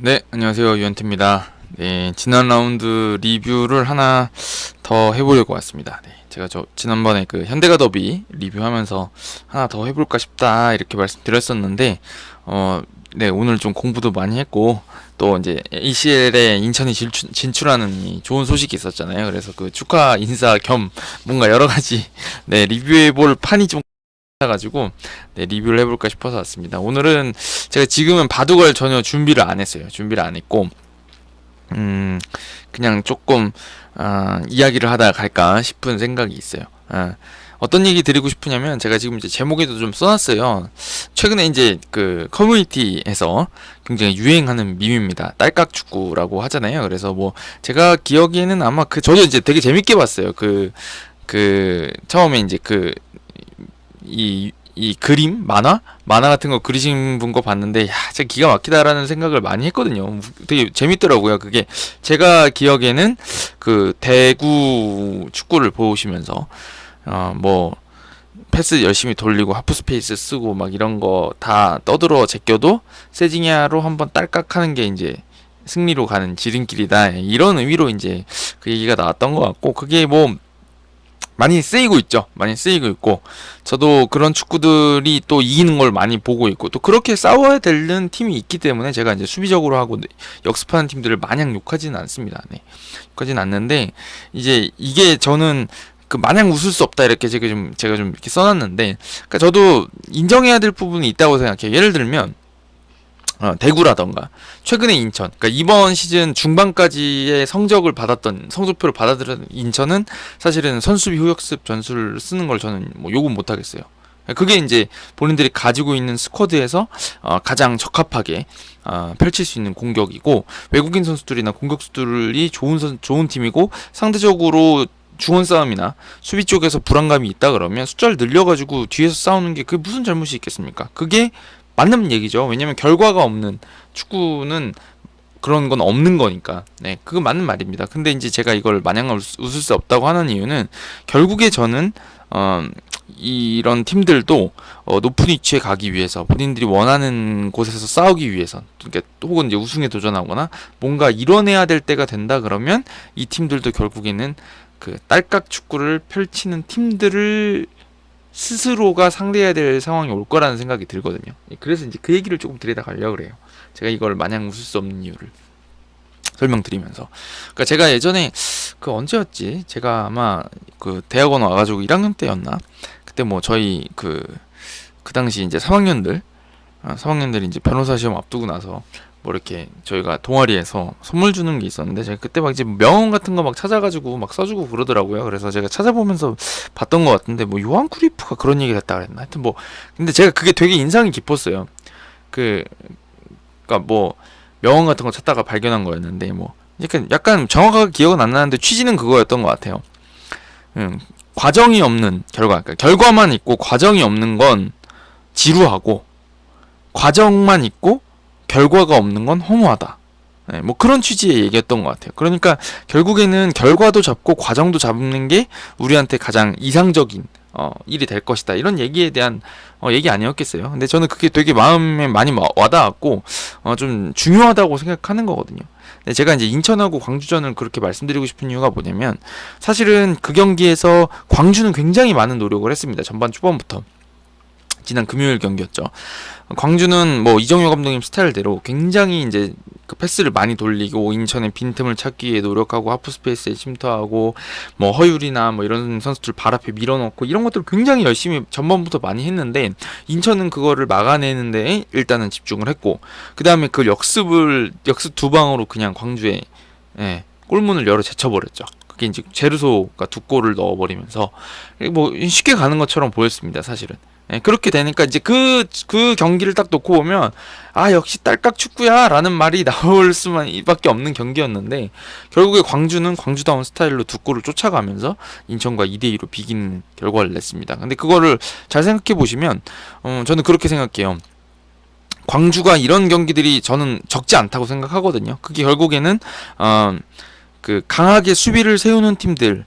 네, 안녕하세요. 유현태입니다. 네, 지난 라운드 리뷰를 하나 더 해보려고 왔습니다. 네, 제가 지난번에 그 현대가 더비 리뷰하면서 하나 더 해볼까 싶다 이렇게 말씀드렸었는데, 네, 오늘 좀 공부도 많이 했고, 또 이제 ACL에 인천이 진출하는 이 좋은 소식이 있었잖아요. 그래서 그 축하 인사 겸 뭔가 여러 가지 네, 리뷰해볼 판이 좀 가지고 네, 리뷰를 해볼까 싶어서 왔습니다. 오늘은 제가 지금은 바둑을 전혀 준비를 안 했어요. 준비를 안 했고 그냥 조금 이야기를 하다가 갈까 싶은 생각이 있어요. 어떤 얘기 드리고 싶으냐면 제가 지금 이제 제목에도 좀 써놨어요. 최근에 이제 그 커뮤니티에서 굉장히 유행하는 밈입니다. 딸깍 축구라고 하잖아요. 그래서 뭐 제가 기억에는 아마 저도 이제 되게 재밌게 봤어요. 처음에 이제 이 그림 만화 같은 거 그리신 분 거 봤는데 야 진짜 기가 막히다라는 생각을 많이 했거든요. 되게 재밌더라고요. 그게 제가 기억에는 그 대구 축구를 보시면서 뭐 패스 열심히 돌리고 하프 스페이스 쓰고 막 이런 거 다 떠들어 제껴도 세징야로 한번 딸깍하는 게 이제 승리로 가는 지름길이다 이런 의미로 이제 그 얘기가 나왔던 것 같고, 그게 뭐 많이 쓰이고 있죠. 많이 쓰이고 있고, 저도 그런 축구들이 또 이기는 걸 많이 보고 있고, 또 그렇게 싸워야 되는 팀이 있기 때문에 제가 이제 수비적으로 하고 역습하는 팀들을 마냥 욕하지는 않습니다. 네. 욕하지는 않는데, 이제 이게 저는 그 마냥 웃을 수 없다 이렇게 제가 좀 이렇게 써놨는데, 그러니까 저도 인정해야 될 부분이 있다고 생각해요. 예를 들면 대구라던가 최근에 인천, 그러니까 이번 시즌 중반까지의 성적표를 받아들였던 인천은 사실은 선수비 후역습 전술을 쓰는 걸 저는 뭐 욕은 못 하겠어요. 그게 이제 본인들이 가지고 있는 스쿼드에서 가장 적합하게 펼칠 수 있는 공격이고, 외국인 선수들이나 공격수들이 좋은 팀이고 상대적으로 중원 싸움이나 수비 쪽에서 불안감이 있다 그러면 숫자를 늘려가지고 뒤에서 싸우는 게 그게 무슨 잘못이 있겠습니까? 그게 맞는 얘기죠. 왜냐면 결과가 없는 축구는 그런 건 없는 거니까. 네, 그건 맞는 말입니다. 근데 이제 제가 이걸 마냥 웃을 수 없다고 하는 이유는 결국에 저는 이런 팀들도 높은 위치에 가기 위해서 본인들이 원하는 곳에서 싸우기 위해서, 그러니까 혹은 이제 우승에 도전하거나 뭔가 이뤄내야 될 때가 된다 그러면 이 팀들도 결국에는 그 딸깍 축구를 펼치는 팀들을 스스로가 상대해야 될 상황이 올 거라는 생각이 들거든요. 그래서 이제 그 얘기를 조금 드리다 가려고 그래요. 제가 이걸 마냥 웃을 수 없는 이유를 설명드리면서. 그러니까 제가 예전에 그 언제였지? 제가 아마 그 대학원 와가지고 1학년 때였나? 그때 뭐 저희 그 당시 이제 3학년들이 이제 변호사 시험 앞두고 나서 뭐 이렇게 저희가 동아리에서 선물 주는 게 있었는데, 제가 그때 막 이제 명언 같은 거 막 찾아가지고 막 써주고 그러더라고요. 그래서 제가 찾아보면서 봤던 것 같은데, 뭐 요한 크루이프가 그런 얘기를 했다 그랬나? 하여튼 뭐 근데 제가 그게 되게 인상이 깊었어요. 그니까 뭐 명언 같은 거 찾다가 발견한 거였는데, 뭐 약간 정확하게 기억은 안 나는데 취지는 그거였던 것 같아요. 과정이 없는 결과, 그러니까 결과만 있고 과정이 없는 건 지루하고, 과정만 있고 결과가 없는 건 허무하다. 네, 뭐 그런 취지의 얘기였던 것 같아요. 그러니까 결국에는 결과도 잡고 과정도 잡는 게 우리한테 가장 이상적인 일이 될 것이다. 이런 얘기에 대한 얘기 아니었겠어요. 근데 저는 그게 되게 마음에 많이 와닿았고 좀 중요하다고 생각하는 거거든요. 근데 제가 이제 인천하고 광주전을 그렇게 말씀드리고 싶은 이유가 뭐냐면, 사실은 그 경기에서 광주는 굉장히 많은 노력을 했습니다. 전반 초반부터. 지난 금요일 경기였죠. 광주는 뭐 이정효 감독님 스타일대로 굉장히 이제 그 패스를 많이 돌리고 인천의 빈틈을 찾기 위해 노력하고 하프 스페이스에 침투하고 뭐 허율이나 뭐 이런 선수들 발 앞에 밀어넣고 이런 것들을 굉장히 열심히 전반부터 많이 했는데, 인천은 그거를 막아내는데 일단은 집중을 했고, 그 다음에 그 역습 두 방으로 그냥 광주에 골문을 열어 제쳐버렸죠. 그게 이제 제르소가 두 골을 넣어버리면서 뭐 쉽게 가는 것처럼 보였습니다, 사실은. 그렇게 되니까 이제 그 경기를 딱 놓고 보면 역시 딸깍 축구야 라는 말이 나올 수밖에 없는 경기였는데, 결국에 광주는 광주다운 스타일로 두 골을 쫓아가면서 인천과 2대2로 비기는 결과를 냈습니다. 근데 그거를 잘 생각해 보시면 저는 그렇게 생각해요. 광주가 이런 경기들이 저는 적지 않다고 생각하거든요. 그게 결국에는 그 강하게 수비를 세우는 팀들을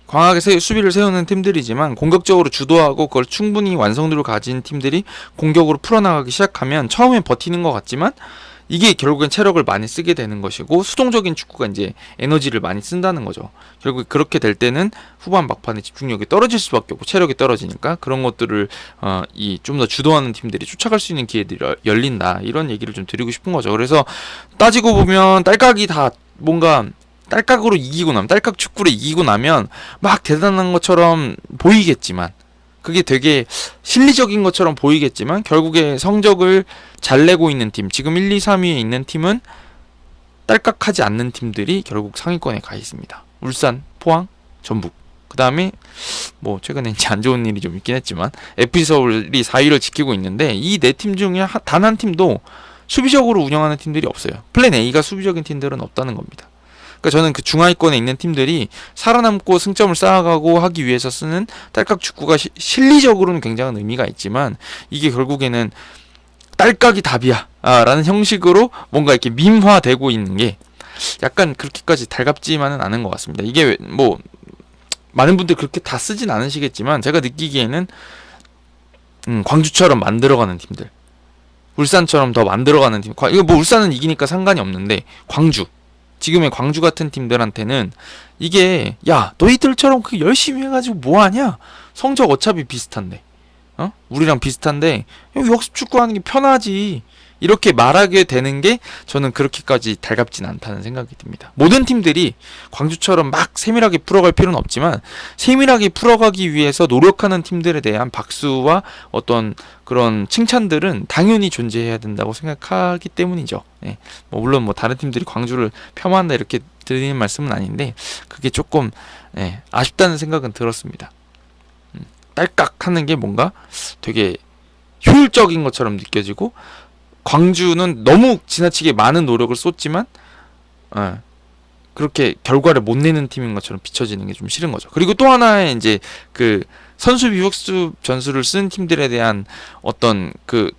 강하게 수비를 세우는 팀들이지만, 공격적으로 주도하고 그걸 충분히 완성도를 가진 팀들이 공격으로 풀어나가기 시작하면 처음엔 버티는 것 같지만 이게 결국엔 체력을 많이 쓰게 되는 것이고, 수동적인 축구가 이제 에너지를 많이 쓴다는 거죠. 결국 그렇게 될 때는 후반 막판에 집중력이 떨어질 수밖에 없고, 체력이 떨어지니까 그런 것들을 이 좀 더 주도하는 팀들이 쫓아갈 수 있는 기회들이 열린다, 이런 얘기를 좀 드리고 싶은 거죠. 그래서 따지고 보면 딸깍이 다 뭔가 딸깍으로 이기고 나면, 딸깍 축구로 이기고 나면 막 대단한 것처럼 보이겠지만, 그게 되게 실리적인 것처럼 보이겠지만, 결국에 성적을 잘 내고 있는 팀, 지금 1, 2, 3위에 있는 팀은 딸깍하지 않는 팀들이 결국 상위권에 가 있습니다. 울산, 포항, 전북. 그 다음에 뭐 최근에 이제 안 좋은 일이 좀 있긴 했지만 FC서울이 4위를 지키고 있는데, 이 네 팀 중에 단 한 팀도 수비적으로 운영하는 팀들이 없어요. 플랜 A가 수비적인 팀들은 없다는 겁니다. 그러니까 저는 그 중하위권에 있는 팀들이 살아남고 승점을 쌓아가고 하기 위해서 쓰는 딸깍 축구가 실리적으로는 굉장한 의미가 있지만, 이게 결국에는 딸깍이 답이야 라는 형식으로 뭔가 이렇게 밈화되고 있는 게 약간 그렇게까지 달갑지만은 않은 것 같습니다. 이게 뭐 많은 분들이 그렇게 다 쓰진 않으시겠지만, 제가 느끼기에는 광주처럼 만들어가는 팀들, 울산처럼 더 만들어가는 팀, 이거 뭐 울산은 이기니까 상관이 없는데, 지금의 광주 같은 팀들한테는 이게, 야 너희들처럼 그 열심히 해가지고 뭐하냐, 성적 어차피 비슷한데, 우리랑 비슷한데 역습 축구하는 게 편하지, 이렇게 말하게 되는 게 저는 그렇게까지 달갑진 않다는 생각이 듭니다. 모든 팀들이 광주처럼 막 세밀하게 풀어갈 필요는 없지만, 세밀하게 풀어가기 위해서 노력하는 팀들에 대한 박수와 어떤 그런 칭찬들은 당연히 존재해야 된다고 생각하기 때문이죠. 네. 뭐 물론 뭐 다른 팀들이 광주를 폄하한다 이렇게 드리는 말씀은 아닌데, 그게 조금 아쉽다는 생각은 들었습니다. 딸깍 하는 게 뭔가 되게 효율적인 것처럼 느껴지고, 광주는 너무 지나치게 많은 노력을 쏟지만 그렇게 결과를 못 내는 팀인 것처럼 비춰지는 게 좀 싫은 거죠. 그리고 또 하나의 이제 그 선수 비복수 전술을 쓴 팀들에 대한 어떤 그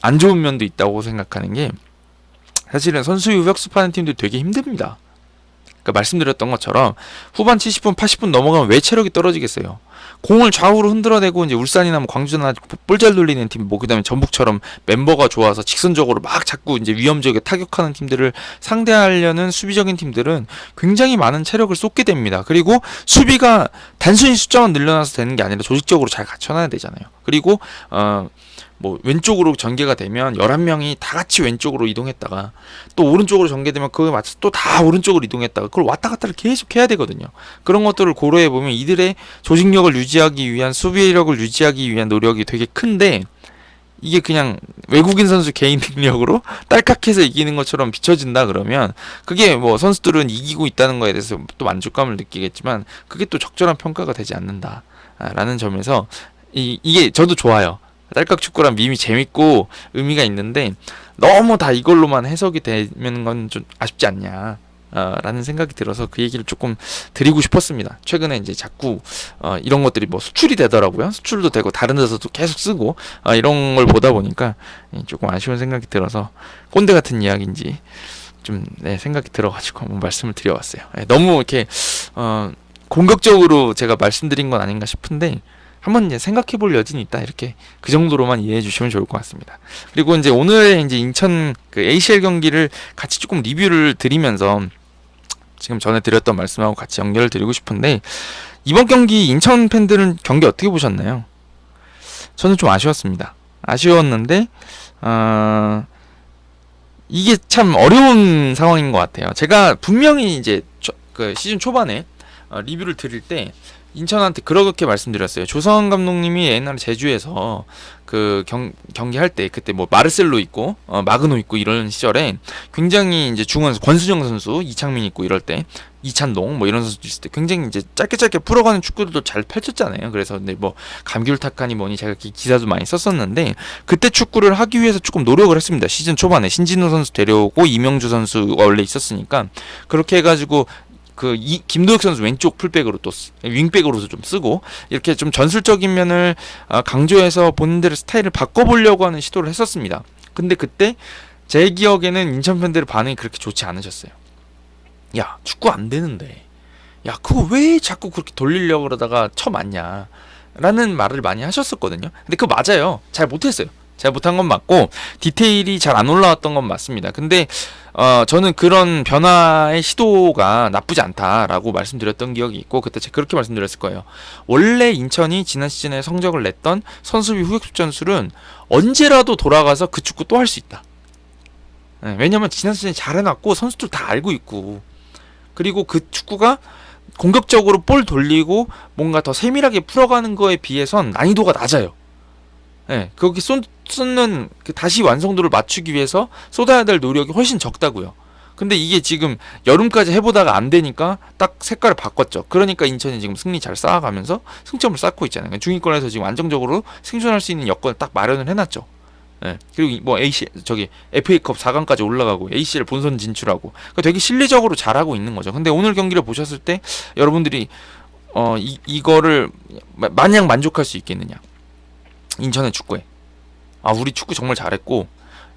안 좋은 면도 있다고 생각하는 게, 사실은 선수 유격수파는 팀들 되게 힘듭니다. 그러니까 말씀드렸던 것처럼 후반 70분, 80분 넘어가면 왜 체력이 떨어지겠어요. 공을 좌우로 흔들어내고 이제 울산이나 뭐 광주나 볼 잘 돌리는 팀, 뭐 그다음에 전북처럼 멤버가 좋아서 직선적으로 막 자꾸 이제 위험지역에 타격하는 팀들을 상대하려는 수비적인 팀들은 굉장히 많은 체력을 쏟게 됩니다. 그리고 수비가 단순히 숫자만 늘려놔서 되는 게 아니라 조직적으로 잘 갖춰놔야 되잖아요. 그리고 뭐 왼쪽으로 전개가 되면 11명이 다 같이 왼쪽으로 이동했다가 또 오른쪽으로 전개되면 그거에 맞춰서 또 다 오른쪽으로 이동했다가 그걸 왔다 갔다를 계속 해야 되거든요. 그런 것들을 고려해 보면 이들의 조직력을 유지하기 위한, 수비력을 유지하기 위한 노력이 되게 큰데, 이게 그냥 외국인 선수 개인 능력으로 딸깍해서 이기는 것처럼 비춰진다 그러면, 그게 뭐 선수들은 이기고 있다는 거에 대해서 또 만족감을 느끼겠지만, 그게 또 적절한 평가가 되지 않는다라는 점에서 이게 저도 좋아요. 딸깍 축구란 밈이 재밌고 의미가 있는데, 너무 다 이걸로만 해석이 되면 건 좀 아쉽지 않냐 라는 생각이 들어서 그 얘기를 조금 드리고 싶었습니다. 최근에 이제 자꾸 이런 것들이 뭐 수출이 되더라고요. 수출도 되고 다른 데서도 계속 쓰고 이런 걸 보다 보니까 조금 아쉬운 생각이 들어서 꼰대 같은 이야기인지 좀 생각이 들어가지고 한번 말씀을 드려봤어요. 너무 이렇게 공격적으로 제가 말씀드린 건 아닌가 싶은데, 한번 이제 생각해 볼 여지는 있다, 이렇게 그 정도로만 이해해 주시면 좋을 것 같습니다. 그리고 이제 오늘 이제 인천 그 ACL 경기를 같이 조금 리뷰를 드리면서 지금 전에 드렸던 말씀하고 같이 연결을 드리고 싶은데, 이번 경기 인천 팬들은 경기 어떻게 보셨나요? 저는 좀 아쉬웠습니다. 아쉬웠는데 이게 참 어려운 상황인 것 같아요. 제가 분명히 이제 그 시즌 초반에 리뷰를 드릴 때 인천한테 그렇게 말씀드렸어요. 조성환 감독님이 옛날에 제주에서 그 경기할 때, 그때 뭐 마르셀로 있고 마그노 있고 이런 시절에 굉장히 이제 중원 권수정 선수, 이창민 있고 이럴 때, 이찬동 뭐 이런 선수도 있을 때 굉장히 이제 짧게 풀어가는 축구들도 잘 펼쳤잖아요. 그래서 근데 뭐 감귤타카니 뭐니 제가 기사도 많이 썼었는데, 그때 축구를 하기 위해서 조금 노력을 했습니다. 시즌 초반에 신진호 선수 데려오고 이명주 선수가 원래 있었으니까 그렇게 해가지고 김도혁 선수 왼쪽 풀백으로 또 윙백으로도 좀 쓰고, 이렇게 좀 전술적인 면을 강조해서 본인들의 스타일을 바꿔보려고 하는 시도를 했었습니다. 근데 그때 제 기억에는 인천 팬들의 반응이 그렇게 좋지 않으셨어요. 야, 축구 안 되는데, 야 그거 왜 자꾸 그렇게 돌리려고 그러다가 쳐맞냐 라는 말을 많이 하셨었거든요. 근데 그거 맞아요. 잘 못했어요. 제가 못한 건 맞고 디테일이 잘 안 올라왔던 건 맞습니다. 근데 저는 그런 변화의 시도가 나쁘지 않다라고 말씀드렸던 기억이 있고 그때 제가 그렇게 말씀드렸을 거예요. 원래 인천이 지난 시즌에 성적을 냈던 선수비 후역습 전술은 언제라도 돌아가서 그 축구 또 할 수 있다. 네, 왜냐면 지난 시즌에 잘 해놨고 선수들 다 알고 있고 그리고 그 축구가 공격적으로 볼 돌리고 뭔가 더 세밀하게 풀어가는 거에 비해선 난이도가 낮아요. 네, 거기 쏟는 다시 완성도를 맞추기 위해서 쏟아야 될 노력이 훨씬 적다고요. 근데 이게 지금 여름까지 해보다가 안 되니까 딱 색깔을 바꿨죠. 그러니까 인천이 지금 승리 잘 쌓아가면서 승점을 쌓고 있잖아요. 중위권에서 지금 안정적으로 생존할 수 있는 여건을 딱 마련을 해놨죠. 네, 그리고 뭐 FA컵 4강까지 올라가고 ACL 본선 진출하고 그러니까 되게 실리적으로 잘하고 있는 거죠. 근데 오늘 경기를 보셨을 때 여러분들이 이거를 마냥 만족할 수 있겠느냐? 인천의 축구에 우리 축구 정말 잘했고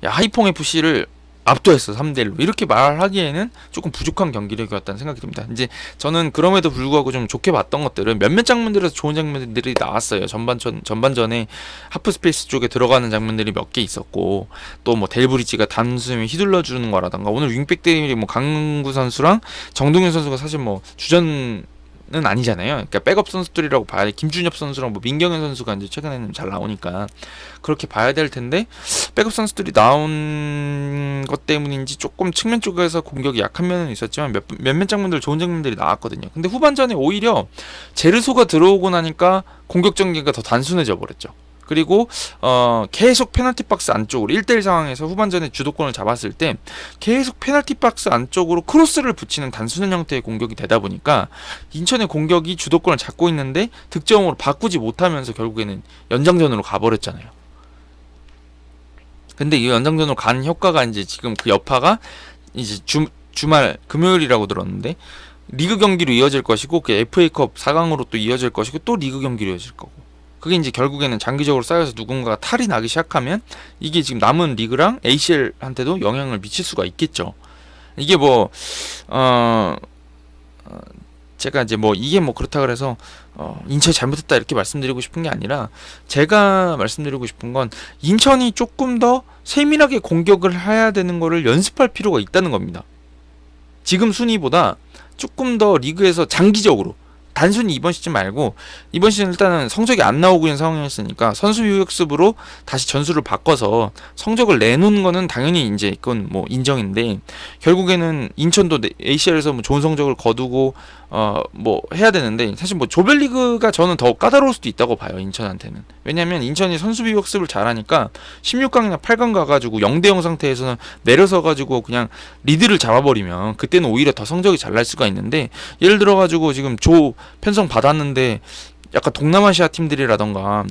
야 하이퐁 FC를 압도했어 3대1로 이렇게 말하기에는 조금 부족한 경기력이었다는 생각이 듭니다. 이제 저는 그럼에도 불구하고 좀 좋게 봤던 것들은 몇몇 장면들에서 좋은 장면들이 나왔어요. 전반전에 하프스페이스 쪽에 들어가는 장면들이 몇 개 있었고 또 뭐 델브리지가 단숨에 휘둘러 주는 거라던가 오늘 윙백들이 뭐 강구 선수랑 정동현 선수가 사실 뭐 주전 는 아니잖아요. 그러니까 백업 선수들이라고 봐야 돼. 김준엽 선수랑 뭐 민경현 선수가 이제 최근에는 잘 나오니까 그렇게 봐야 될 텐데 백업 선수들이 나온 것 때문인지 조금 측면 쪽에서 공격이 약한 면은 있었지만 몇몇 장면들 좋은 장면들이 나왔거든요. 근데 후반전에 오히려 제르소가 들어오고 나니까 공격 전개가 더 단순해져 버렸죠. 그리고 계속 페널티 박스 안쪽으로 1대1 상황에서 후반전에 주도권을 잡았을 때 계속 페널티 박스 안쪽으로 크로스를 붙이는 단순한 형태의 공격이 되다 보니까 인천의 공격이 주도권을 잡고 있는데 득점으로 바꾸지 못하면서 결국에는 연장전으로 가버렸잖아요. 근데 이 연장전으로 간 효과가 이제 지금 그 여파가 이제 주말 금요일이라고 들었는데 리그 경기로 이어질 것이고 그 FA컵 4강으로 또 이어질 것이고 또 리그 경기로 이어질 거고 그게 이제 결국에는 장기적으로 쌓여서 누군가가 탈이 나기 시작하면 이게 지금 남은 리그랑 ACL한테도 영향을 미칠 수가 있겠죠. 이게 뭐 제가 이제 뭐 이게 뭐 그렇다 그래서 인천이 잘못했다 이렇게 말씀드리고 싶은 게 아니라 제가 말씀드리고 싶은 건 인천이 조금 더 세밀하게 공격을 해야 되는 거를 연습할 필요가 있다는 겁니다. 지금 순위보다 조금 더 리그에서 장기적으로 단순히 이번 시즌 말고 이번 시즌 일단은 성적이 안 나오고 있는 상황이었으니까 선수 유격습으로 다시 전술을 바꿔서 성적을 내놓은 거는 당연히 이제 그건 뭐 인정인데 결국에는 인천도 ACL에서 뭐 좋은 성적을 거두고 뭐 해야 되는데 사실 뭐 조별리그가 저는 더 까다로울 수도 있다고 봐요. 인천한테는. 왜냐면 인천이 선수비 역습을 잘하니까 16강이나 8강 가가지고 0대0 상태에서는 내려서 가지고 그냥 리드를 잡아버리면 그때는 오히려 더 성적이 잘 날 수가 있는데 예를 들어가지고 지금 조 편성 받았는데 약간 동남아시아 팀들이라던가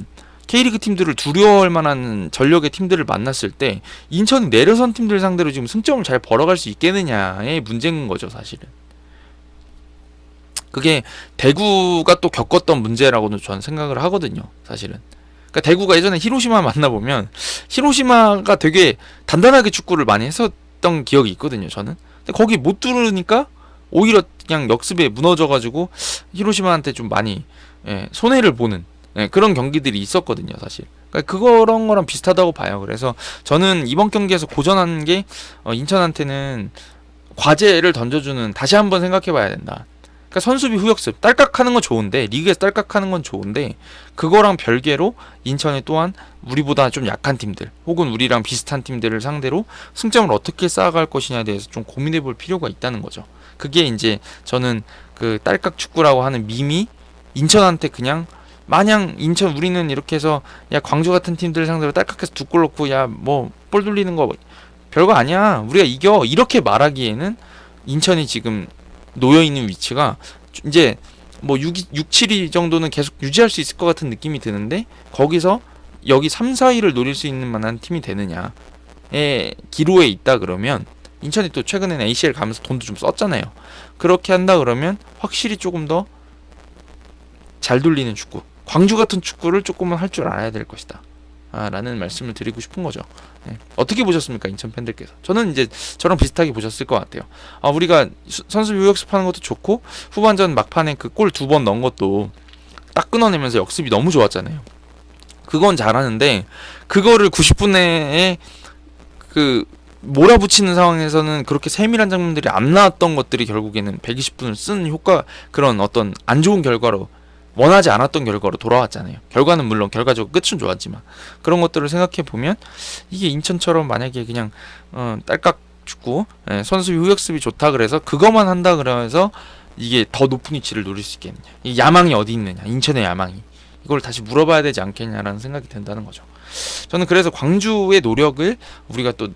K리그 팀들을 두려워할 만한 전력의 팀들을 만났을 때 인천이 내려선 팀들 상대로 지금 승점을 잘 벌어갈 수 있겠느냐의 문제인 거죠 사실은. 그게 대구가 또 겪었던 문제라고는 저는 생각을 하거든요 사실은. 그러니까 대구가 예전에 히로시마 만나보면 히로시마가 되게 단단하게 축구를 많이 했었던 기억이 있거든요 저는. 근데 거기 못 뚫으니까 오히려 그냥 역습에 무너져가지고 히로시마한테 좀 많이 손해를 보는 그런 경기들이 있었거든요 사실. 그러니까 그런 거랑 비슷하다고 봐요. 그래서 저는 이번 경기에서 고전한 게 인천한테는 과제를 던져주는 다시 한번 생각해봐야 된다. 그러니까 선수비 후역습 딸깍하는 건 좋은데 리그에서 딸깍하는 건 좋은데 그거랑 별개로 인천이 또한 우리보다 좀 약한 팀들 혹은 우리랑 비슷한 팀들을 상대로 승점을 어떻게 쌓아갈 것이냐에 대해서 좀 고민해볼 필요가 있다는 거죠. 그게 이제 저는 그 딸깍 축구라고 하는 밈이 인천한테 그냥 마냥 인천 우리는 이렇게 해서 야 광주 같은 팀들 상대로 딸깍해서 2골 넣고 야 뭐 볼 돌리는 거 별거 아니야 우리가 이겨 이렇게 말하기에는 인천이 지금 놓여있는 위치가 이제 뭐 6, 7위 정도는 계속 유지할 수 있을 것 같은 느낌이 드는데 거기서 여기 3, 4위를 노릴 수 있는 만한 팀이 되느냐의 기로에 있다 그러면 인천이 또 최근에는 ACL 가면서 돈도 좀 썼잖아요. 그렇게 한다 그러면 확실히 조금 더 잘 돌리는 축구 광주 같은 축구를 조금은 할 줄 알아야 될 것이다 라는 말씀을 드리고 싶은 거죠. 어떻게 보셨습니까 인천 팬들께서? 저는 이제 저랑 비슷하게 보셨을 것 같아요. 우리가 선수 유역습하는 것도 좋고 후반전 막판에 그 골 2번 넣은 것도 딱 끊어내면서 역습이 너무 좋았잖아요. 그건 잘하는데 그거를 90분에 그 몰아붙이는 상황에서는 그렇게 세밀한 장면들이 안 나왔던 것들이 결국에는 120분을 쓴 효과, 그런 어떤 안 좋은 결과로, 원하지 않았던 결과로 돌아왔잖아요. 결과는 물론 결과적으로 끝은 좋았지만 그런 것들을 생각해 보면 이게 인천처럼 만약에 그냥 딸깍 축구, 선수 후역습이 좋다 그래서 그것만 한다 그러면서 이게 더 높은 위치를 노릴 수 있겠느냐, 이 야망이 어디 있느냐, 인천의 야망이, 이걸 다시 물어봐야 되지 않겠냐라는 생각이 든다는 거죠. 저는 그래서 광주의 노력을 우리가 또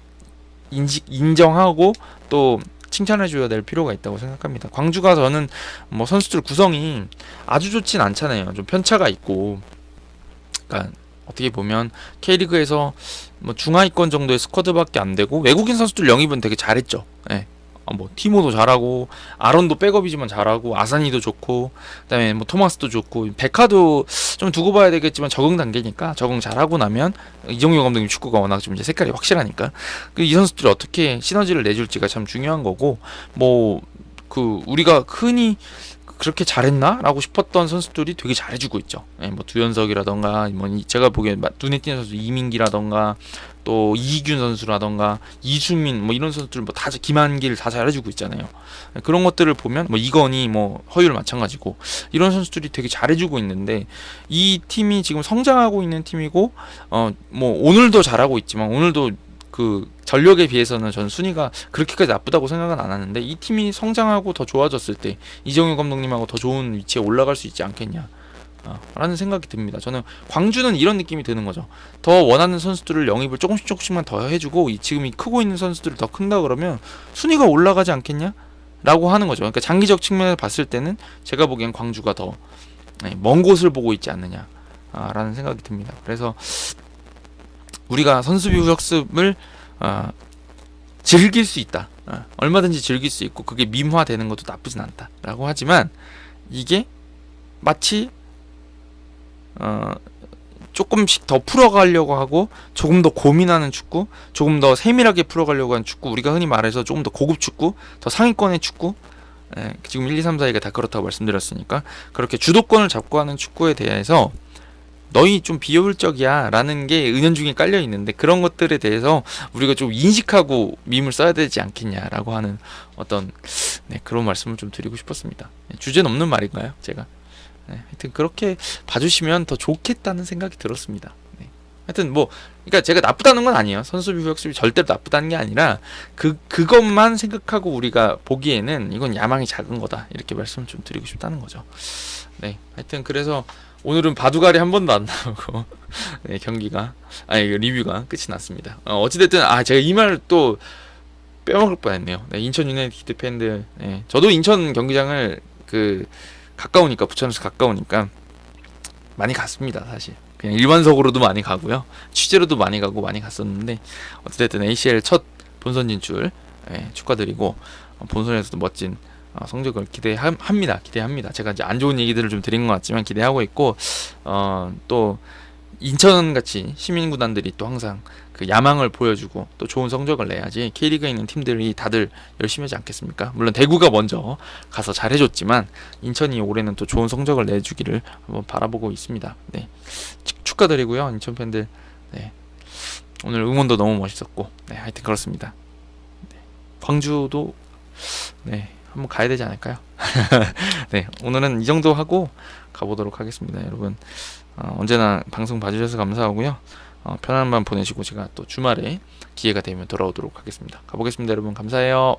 인정하고 또 칭찬해줘야 될 필요가 있다고 생각합니다. 광주가 저는 뭐 선수들 구성이 아주 좋진 않잖아요. 좀 편차가 있고, 그러니까 어떻게 보면 K리그에서 뭐 중하위권 정도의 스쿼드밖에 안 되고 외국인 선수들 영입은 되게 잘했죠. 예. 뭐 티모도 잘하고 아론도 백업이지만 잘하고 아사니도 좋고 그다음에 뭐 토마스도 좋고 베카도 좀 두고 봐야 되겠지만 적응 단계니까 적응 잘하고 나면 이정효 감독님 축구가 워낙 좀 이제 색깔이 확실하니까 이 선수들이 어떻게 시너지를 내줄지가 참 중요한 거고, 뭐 그 우리가 흔히 그렇게 잘했나라고 싶었던 선수들이 되게 잘해주고 있죠. 예, 뭐 두현석이라던가, 뭐 제가 보기엔 눈에 띄는 선수 이민기라던가, 또 이기균 선수라던가, 이수민, 뭐 이런 선수들 뭐 다, 김한길 다 잘해주고 있잖아요. 예, 그런 것들을 보면 뭐 이건희, 뭐 허율 마찬가지고 이런 선수들이 되게 잘해주고 있는데, 이 팀이 지금 성장하고 있는 팀이고, 뭐 오늘도 잘하고 있지만 오늘도 그 전력에 비해서는 전 순위가 그렇게까지 나쁘다고 생각은 안 하는데, 이 팀이 성장하고 더 좋아졌을 때 이정효 감독님하고 더 좋은 위치에 올라갈 수 있지 않겠냐 라는 생각이 듭니다. 저는 광주는 이런 느낌이 드는 거죠. 더 원하는 선수들을 영입을 조금씩만 더 해주고 지금 이 크고 있는 선수들을 더 큰다 그러면 순위가 올라가지 않겠냐 라고 하는 거죠. 그러니까 장기적 측면을 봤을 때는 제가 보기엔 광주가 더 먼 곳을 보고 있지 않느냐 라는 생각이 듭니다. 그래서 우리가 선수비 후역습을 즐길 수 있다. 얼마든지 즐길 수 있고 그게 밈화되는 것도 나쁘진 않다라고 하지만, 이게 마치 조금씩 더 풀어가려고 하고 조금 더 고민하는 축구, 조금 더 세밀하게 풀어가려고 하는 축구, 우리가 흔히 말해서 조금 더 고급 축구, 더 상위권의 축구, 지금 1, 2, 3, 4위가 다 그렇다고 말씀드렸으니까 그렇게 주도권을 잡고 하는 축구에 대해서 너희 좀 비효율적이야 라는 게 은연중에 깔려 있는데, 그런 것들에 대해서 우리가 좀 인식하고 밈을 써야 되지 않겠냐라고 하는 어떤 그런 말씀을 좀 드리고 싶었습니다. 주제 넘는 말인가요 제가? 하여튼 그렇게 봐주시면 더 좋겠다는 생각이 들었습니다. 하여튼 뭐 그러니까 제가 나쁘다는 건 아니에요. 선수비 후역습이 절대로 나쁘다는 게 아니라 그것만 생각하고 우리가 보기에는 이건 야망이 작은 거다, 이렇게 말씀을 좀 드리고 싶다는 거죠. 하여튼 그래서 오늘은 바둑알이 한 번도 안 나오고 경기가 리뷰가 끝이 났습니다. 어찌됐든 제가 이 말 또 빼먹을 뻔했네요. 인천 유나이티드 팬들, 저도 인천 경기장을 가까우니까, 부천에서 가까우니까 많이 갔습니다. 사실 그냥 일반석으로도 많이 가고요, 취재로도 많이 가고 많이 갔었는데, 어찌됐든 ACL 첫 본선 진출 축하드리고, 본선에서도 멋진 성적을 기대합니다. 제가 이제 안 좋은 얘기들을 좀 드린 것 같지만 기대하고 있고, 또 인천같이 시민구단들이 또 항상 그 야망을 보여주고 또 좋은 성적을 내야지 K리그에 있는 팀들이 다들 열심히 하지 않겠습니까? 물론 대구가 먼저 가서 잘해줬지만 인천이 올해는 또 좋은 성적을 내주기를 한번 바라보고 있습니다. 축하드리고요, 인천 팬들. 오늘 응원도 너무 멋있었고, 하여튼 그렇습니다. 광주도 한번 가야 되지 않을까요? 오늘은 이 정도 하고 가보도록 하겠습니다. 여러분 언제나 방송 봐주셔서 감사하고요. 편안한 밤 보내시고 제가 또 주말에 기회가 되면 돌아오도록 하겠습니다. 가보겠습니다. 여러분 감사해요.